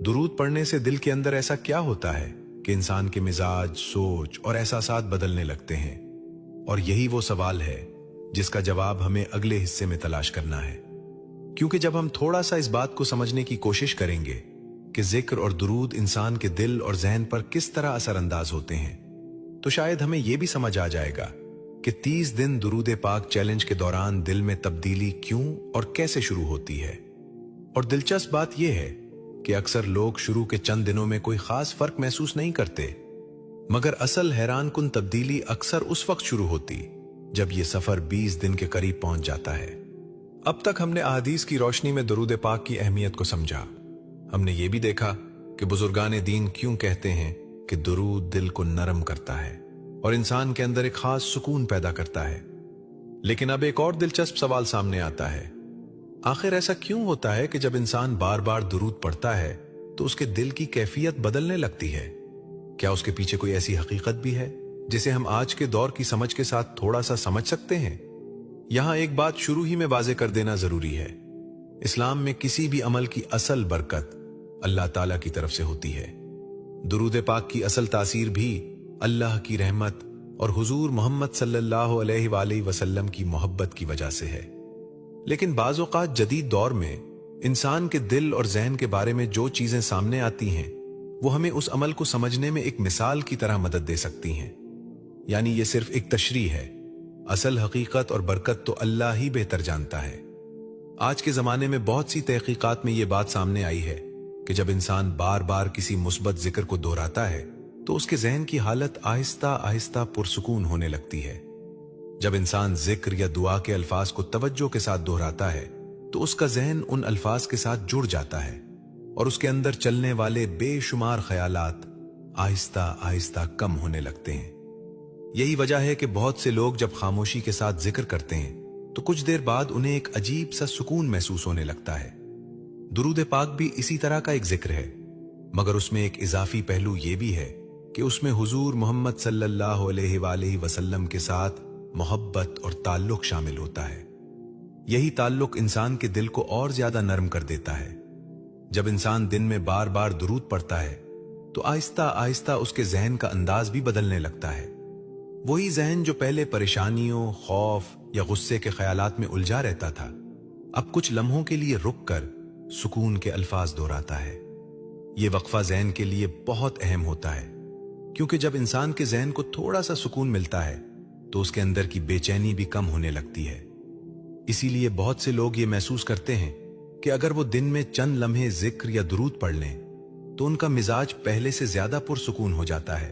दुरूद पढ़ने से दिल के अंदर ऐसा क्या होता है कि इंसान के मिजाज, सोच और एहसासात बदलने लगते हैं? और यही वो सवाल है जिसका जवाब हमें अगले हिस्से में तलाश करना है। क्योंकि जब हम थोड़ा सा इस बात को समझने की कोशिश करेंगे कि जिक्र और दुरूद इंसान के दिल और जहन पर किस तरह असरअंदाज होते हैं, तो शायद हमें यह भी समझ आ जाएगा कि 30 दिन दुरूद पाक चैलेंज के दौरान दिल में तब्दीली क्यों और कैसे शुरू होती है। और दिलचस्प बात यह है कि अक्सर लोग शुरू के चंद दिनों में कोई खास फर्क महसूस नहीं करते, मगर असल हैरान कुन तब्दीली अक्सर उस वक्त शुरू होती जब यह सफर 20 दिन के करीब पहुंच जाता है। अब तक हमने अहादीस की रोशनी में दुरूद पाक की अहमियत को समझा। हमने ये भी देखा कि बुजुर्गान दीन क्यों कहते हैं कि दुरूद दिल को नरम करता है और इंसान के अंदर एक खास सुकून पैदा करता है। लेकिन अब एक और दिलचस्प सवाल सामने आता है, आखिर ऐसा क्यों होता है कि जब इंसान बार बार दुरूद पढ़ता है तो उसके दिल की कैफियत बदलने लगती है? क्या उसके पीछे कोई ऐसी हकीकत भी है जिसे हम आज के दौर की समझ के साथ थोड़ा सा समझ सकते हैं? यहां एक बात शुरू ही में वाजे कर देना जरूरी है। इस्लाम में किसी भी अमल की असल बरकत अल्लाह ताला की तरफ से होती है। दुरूद पाक की असल तासीर भी अल्लाह की रहमत और हुजूर मोहम्मद सल्लल्लाहु अलैहि वसल्लम की मोहब्बत की वजह से है। लेकिन बाज़ औक़ात जदीद दौर में इंसान के दिल और ज़हन के बारे में जो चीजें सामने आती हैं वो हमें उस अमल को समझने में एक मिसाल की तरह मदद दे सकती हैं। यानी ये सिर्फ एक तशरीह है, असल हकीकत और बरकत तो अल्लाह ही बेहतर जानता है। आज के जमाने में बहुत सी तहकीकात में ये बात सामने आई है कि जब इंसान बार बार किसी मुस्बत जिक्र को दोहराता है तो उसके जहन की हालत आहिस्ता आहिस्ता पुरसुकून होने लगती है। जब इंसान जिक्र या दुआ के अल्फाज को तवज्जो के साथ दोहराता है तो उसका जहन उन अल्फाज के साथ जुड़ जाता है और उसके अंदर चलने वाले बेशुमार ख्यालात आहिस्ता आहिस्ता कम होने लगते हैं। यही वजह है कि बहुत से लोग जब खामोशी के साथ जिक्र करते हैं तो कुछ देर बाद उन्हें एक अजीब सा सुकून महसूस होने लगता है। दुरूद पाक भी इसी तरह का एक जिक्र है, मगर उसमें एक इजाफी पहलू यह भी है कि उसमें हुजूर मोहम्मद सल्लल्लाहु अलैहि वसल्लम के साथ मोहब्बत और ताल्लुक शामिल होता है। यही ताल्लुक इंसान के दिल को और ज्यादा नरम कर देता है। जब इंसान दिन में बार बार दुरूद पढ़ता है तो आहिस्ता आहिस्ता उसके जहन का अंदाज भी बदलने लगता है। वही जहन जो पहले परेशानियों, खौफ या गुस्से के ख्यालात में उलझा रहता था, अब कुछ लम्हों के लिए रुक कर सुकून के अल्फाज दोहराता है। ये वक्फा जहन के लिए बहुत अहम होता है, क्योंकि जब इंसान के जहन को थोड़ा सा सुकून मिलता है तो उसके अंदर की बेचैनी भी कम होने लगती है। इसीलिए बहुत से लोग ये महसूस करते हैं कि अगर वो दिन में चंद लम्हे जिक्र या दुरूद पढ़ लें तो उनका मिजाज पहले से ज्यादा पुरसुकून हो जाता है।